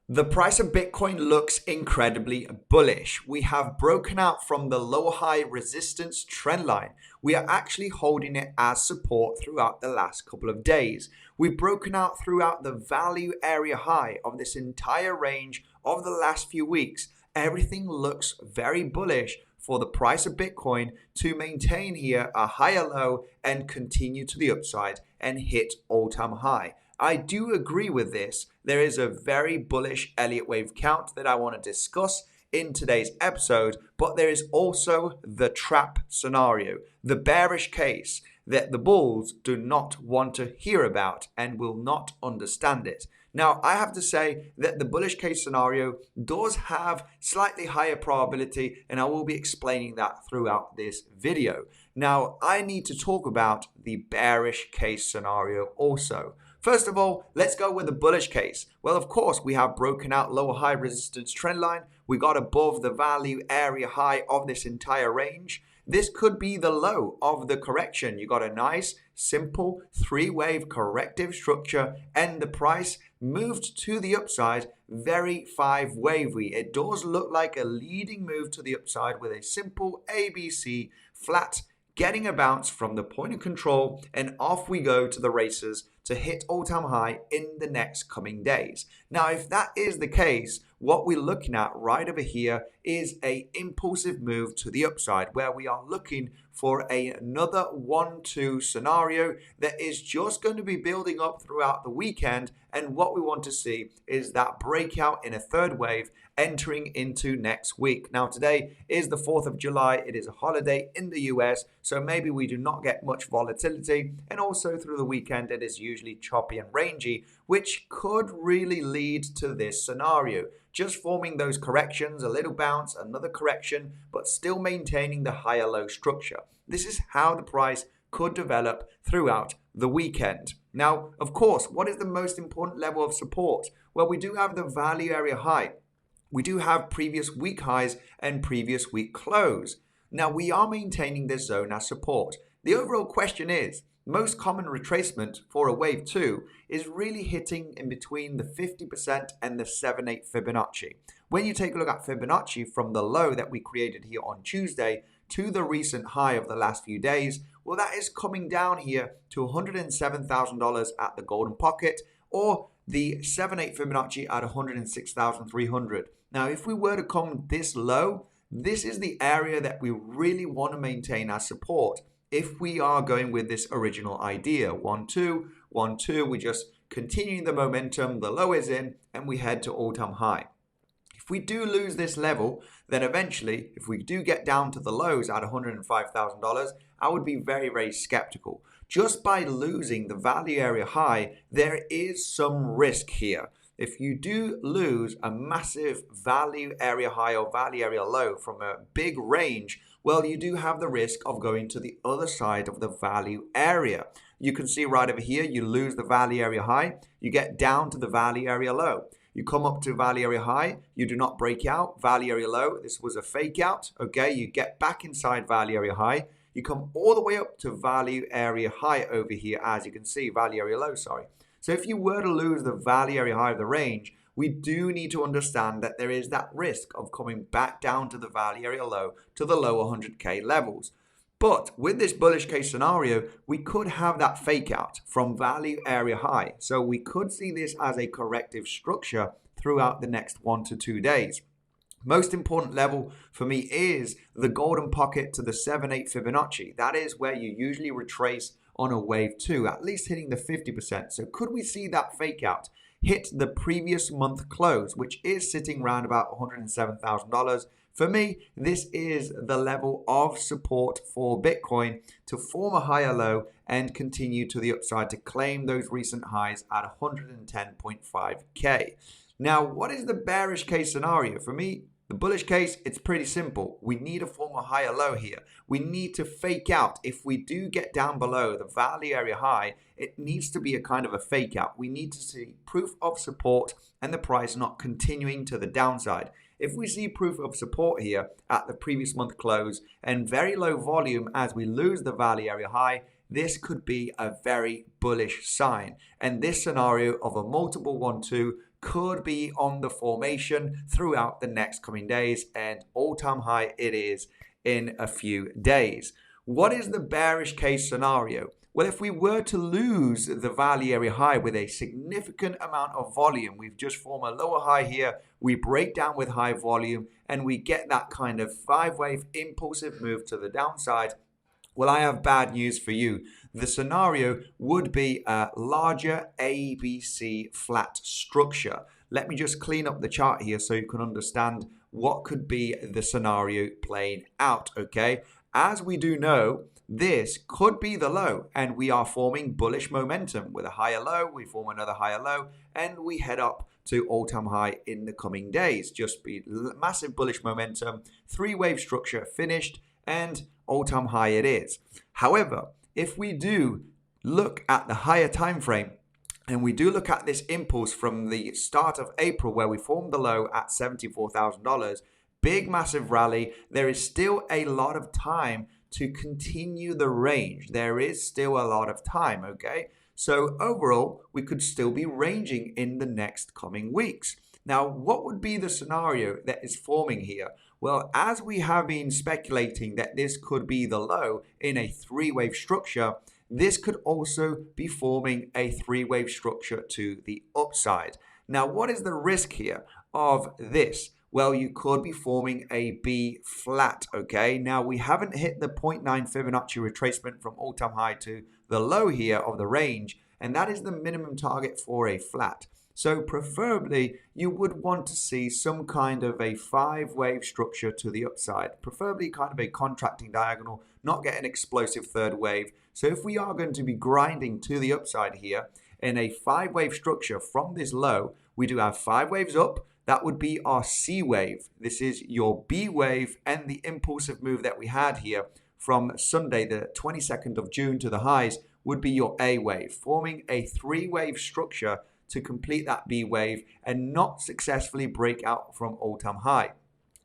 The price of Bitcoin looks incredibly bullish. We have broken out from the lower high resistance trend line. We are actually holding it as support throughout the last couple of days. We've broken out throughout the value area high of this entire range of the last few weeks. Everything looks very bullish for the price of Bitcoin to maintain here a higher low and continue to the upside and hit all-time high. I do agree with this. There is a very bullish Elliott wave count that I want to discuss in today's episode, but there is also the trap scenario, the bearish case that the bulls do not want to hear about and will not understand it. Now, I have to say that the bullish case scenario does have slightly higher probability, and I will be explaining that throughout this video. Now, I need to talk about the bearish case scenario also. First of all, let's go with the bullish case. Well, of course, we have broken out lower high resistance trend line. We got above the value area high of this entire range. This could be the low of the correction. You got a nice, simple three-wave corrective structure, and the price moved to the upside very five-wavy. It does look like a leading move to the upside with a simple ABC flat, getting a bounce from the point of control, and off we go to the races to hit all-time high in the next coming days. Now, if that is the case, what we're looking at right over here is an impulsive move to the upside, where we are looking for another 1-2 scenario that is just going to be building up throughout the weekend. And what we want to see is that breakout in a third wave entering into next week. Now, today is the 4th of July. It is a holiday in the US, so maybe we do not get much volatility. And also through the weekend, it is usually choppy and rangy, which could really lead to this scenario. Just forming those corrections, a little bounce, another correction, but still maintaining the higher low structure. This is how the price could develop throughout the weekend. Now, of course, what is the most important level of support? Well, we do have the value area high. We do have previous week highs and previous week close. Now, we are maintaining this zone as support. The overall question is, most common retracement for a wave 2 is really hitting in between the 50% and the 7/8 Fibonacci. When you take a look at Fibonacci from the low that we created here on Tuesday to the recent high of the last few days, well, that is coming down here to $107,000 at the golden pocket, or the 7/8 Fibonacci at 106,300. Now, if we were to come this low, this is the area that we really want to maintain as support. If we are going with this original idea, 1-2, 1-2, we just continuing the momentum, the low is in, and we head to all-time high. If we do lose this level, then eventually, if we do get down to the lows at $105,000, I would be very, very skeptical. Just by losing the value area high, there is some risk here. If you do lose a massive value area high or value area low from a big range, well, you do have the risk of going to the other side of the value area. You can see right over here, you lose the value area high, you get down to the value area low. You come up to value area high, you do not break out, value area low, this was a fake out, okay? You get back inside value area high, you come all the way up to value area high over here, as you can see, value area low, sorry. So if you were to lose the value area high of the range, we do need to understand that there is that risk of coming back down to the value area low, to the lower 100K levels. But with this bullish case scenario, we could have that fake out from value area high. So we could see this as a corrective structure throughout the next 1 to 2 days. Most important level for me is the golden pocket to the 7/8 Fibonacci. That is where you usually retrace on a wave 2, at least hitting the 50%. So could we see that fake out hit the previous month close, which is sitting around about $107,000? For me, this is the level of support for Bitcoin to form a higher low and continue to the upside to claim those recent highs at 110.5K. Now, what is the bearish case scenario? For me, the bullish case, it's pretty simple. We need to form a higher low here. We need to fake out. If we do get down below the value area high, it needs to be a kind of a fake out. We need to see proof of support and the price not continuing to the downside. If we see proof of support here at the previous month close and very low volume as we lose the value area high, this could be a very bullish sign. And this scenario of a multiple 1-2 could be on the formation throughout the next coming days, and all-time high it is in a few days. What is the bearish case scenario? Well, if we were to lose the value area high with a significant amount of volume, we've just formed a lower high here, we break down with high volume, and we get that kind of 5-wave impulsive move to the downside, well, I have bad news for you. The scenario would be a larger ABC flat structure. Let me just clean up the chart here so you can understand what could be the scenario playing out, okay? As we do know, this could be the low, and we are forming bullish momentum. With a higher low, we form another higher low, and we head up to all-time high in the coming days. Just be massive bullish momentum, 3-wave structure finished, and all-time high it is. However, if we do look at the higher time frame, and we do look at this impulse from the start of April where we formed the low at $74,000, big massive rally, there is still a lot of time to continue the range. There is still a lot of time, okay? So overall, we could still be ranging in the next coming weeks. Now, what would be the scenario that is forming here? Well, as we have been speculating that this could be the low in a 3-wave structure, this could also be forming a 3-wave structure to the upside. Now, what is the risk here of this? Well, you could be forming a B flat, okay? Now, we haven't hit the 0.9 Fibonacci retracement from all-time high to the low here of the range, and that is the minimum target for a flat. So preferably, you would want to see some kind of a 5-wave structure to the upside, preferably kind of a contracting diagonal, not get an explosive third wave. So if we are going to be grinding to the upside here in a 5-wave structure from this low, we do have 5 waves up. That would be our C wave. This is your B wave, and the impulsive move that we had here from Sunday, the 22nd of June to the highs would be your A wave, forming a 3-wave structure to complete that B wave and not successfully break out from all-time high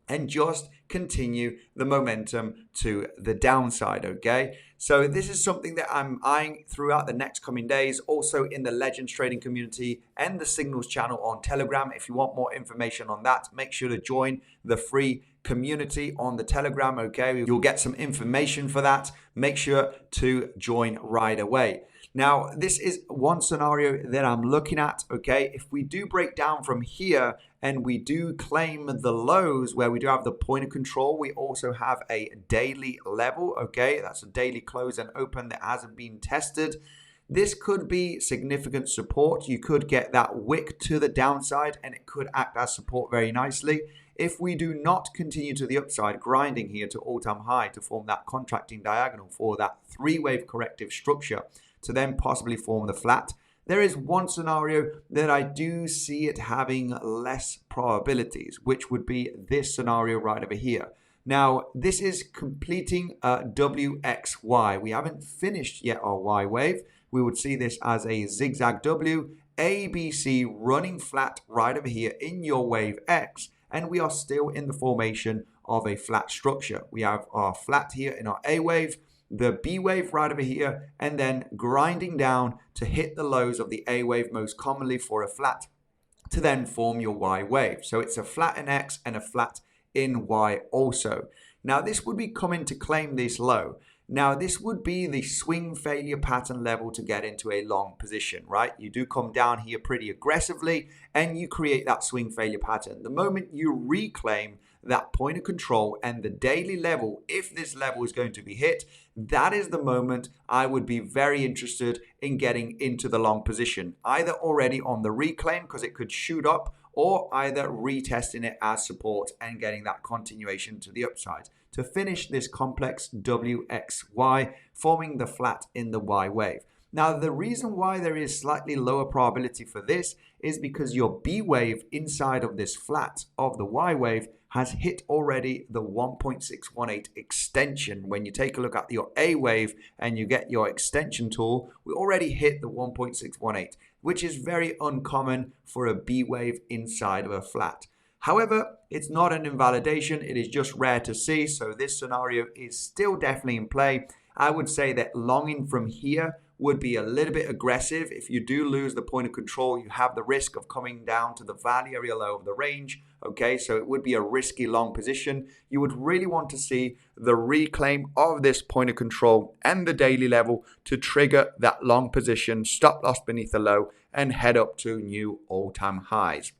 and just continue the momentum to the downside, okay? So this is something that I'm eyeing throughout the next coming days, also in the Legends trading community and the Signals channel on Telegram. If you want more information on that, make sure to join the free community on the Telegram, okay? You'll get some information for that. Make sure to join right away. Now, this is one scenario that I'm looking at, okay? If we do break down from here and we do claim the lows where we do have the point of control, we also have a daily level, okay? That's a daily close and open that hasn't been tested. This could be significant support. You could get that wick to the downside and it could act as support very nicely. If we do not continue to the upside, grinding here to all-time high to form that contracting diagonal for that 3-wave corrective structure, to then possibly form the flat, there is one scenario that I do see it having less probabilities, which would be this scenario right over here. Now, this is completing a WXY. We haven't finished yet our Y wave. We would see this as a zigzag W, ABC running flat right over here in your wave X, and we are still in the formation of a flat structure. We have our flat here in our A wave, the B wave right over here, and then grinding down to hit the lows of the A wave most commonly for a flat to then form your Y wave. So it's a flat in X and a flat in Y also. Now this would be coming to claim this low. Now this would be the swing failure pattern level to get into a long position, right? You do come down here pretty aggressively and you create that swing failure pattern. The moment you reclaim that point of control and the daily level, if this level is going to be hit, that is the moment I would be very interested in getting into the long position, either already on the reclaim because it could shoot up, or either retesting it as support and getting that continuation to the upside to finish this complex WXY, forming the flat in the Y wave. Now, the reason why there is slightly lower probability for this is because your B wave inside of this flat of the Y wave has hit already the 1.618 extension. When you take a look at your A wave and you get your extension tool, we already hit the 1.618, which is very uncommon for a B wave inside of a flat. However, it's not an invalidation, it is just rare to see, so this scenario is still definitely in play. I would say that longing from here would be a little bit aggressive. If you do lose the point of control, you have the risk of coming down to the value area low of the range. Okay, so it would be a risky long position. You would really want to see the reclaim of this point of control and the daily level to trigger that long position, stop loss beneath the low, and head up to new all-time highs.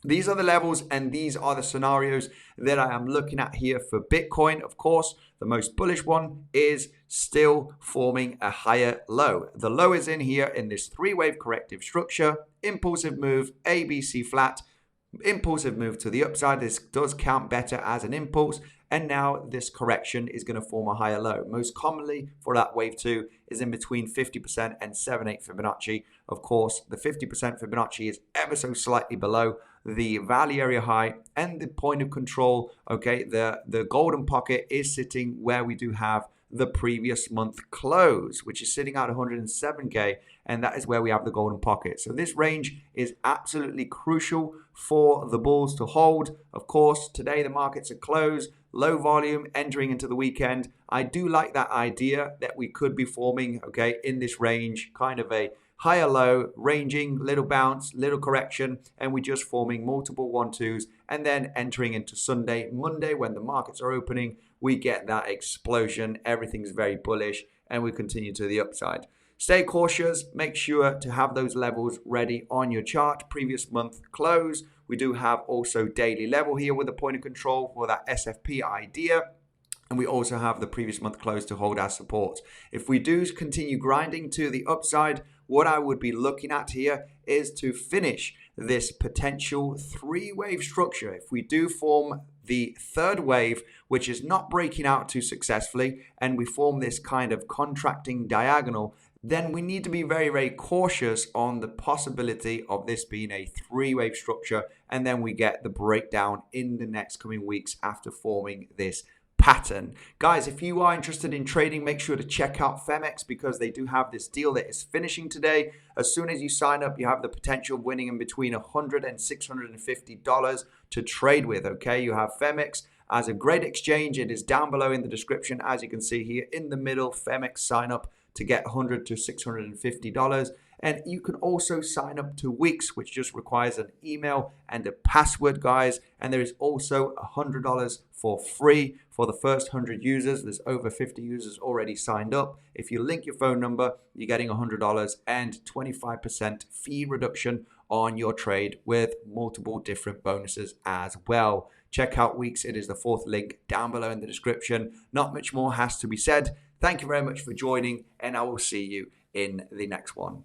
These are the levels and these are the scenarios that I am looking at here for Bitcoin. Of course, the most bullish one is still forming a higher low. The low is in here in this three-wave corrective structure, impulsive move, ABC flat, impulsive move to the upside. This does count better as an impulse. And now this correction is going to form a higher low. Most commonly for that wave 2 is in between 50% and 7/8 Fibonacci. Of course, the 50% Fibonacci is ever so slightly below the value area high and the point of control. Okay, the golden pocket is sitting where we do have the previous month close, which is sitting at 107K, and that is where we have the golden pocket. So this range is absolutely crucial for the bulls to hold. Of course, today the markets are closed, low volume entering into the weekend. I do like that idea that we could be forming, okay, in this range, kind of a higher low, ranging, little bounce, little correction, and we're just forming multiple 1-2s, and then entering into Sunday, Monday, when the markets are opening, we get that explosion. Everything's very bullish, and we continue to the upside. Stay cautious. Make sure to have those levels ready on your chart. Previous month close. We do have also daily level here with a point of control for that SFP idea. And we also have the previous month close to hold as support. If we do continue grinding to the upside, what I would be looking at here is to finish this potential three-wave structure. If we do form the third wave, which is not breaking out too successfully, and we form this kind of contracting diagonal, then we need to be very, very cautious on the possibility of this being a three-wave structure, and then we get the breakdown in the next coming weeks after forming this pattern. Guys, if you are interested in trading, make sure to check out Phemex because they do have this deal that is finishing today. As soon as you sign up, you have the potential of winning in between $100 and $650 to trade with. Okay, you have Phemex as a great exchange. It is down below in the description, as you can see here in the middle. Phemex sign up to get $100 to $650. And you can also sign up to Weeks, which just requires an email and a password, guys. And there is also $100 for free for the first 100 users. There's over 50 users already signed up. If you link your phone number, you're getting $100 and 25% fee reduction on your trade with multiple different bonuses as well. Check out Weeks. It is the fourth link down below in the description. Not much more has to be said. Thank you very much for joining, and I will see you in the next one.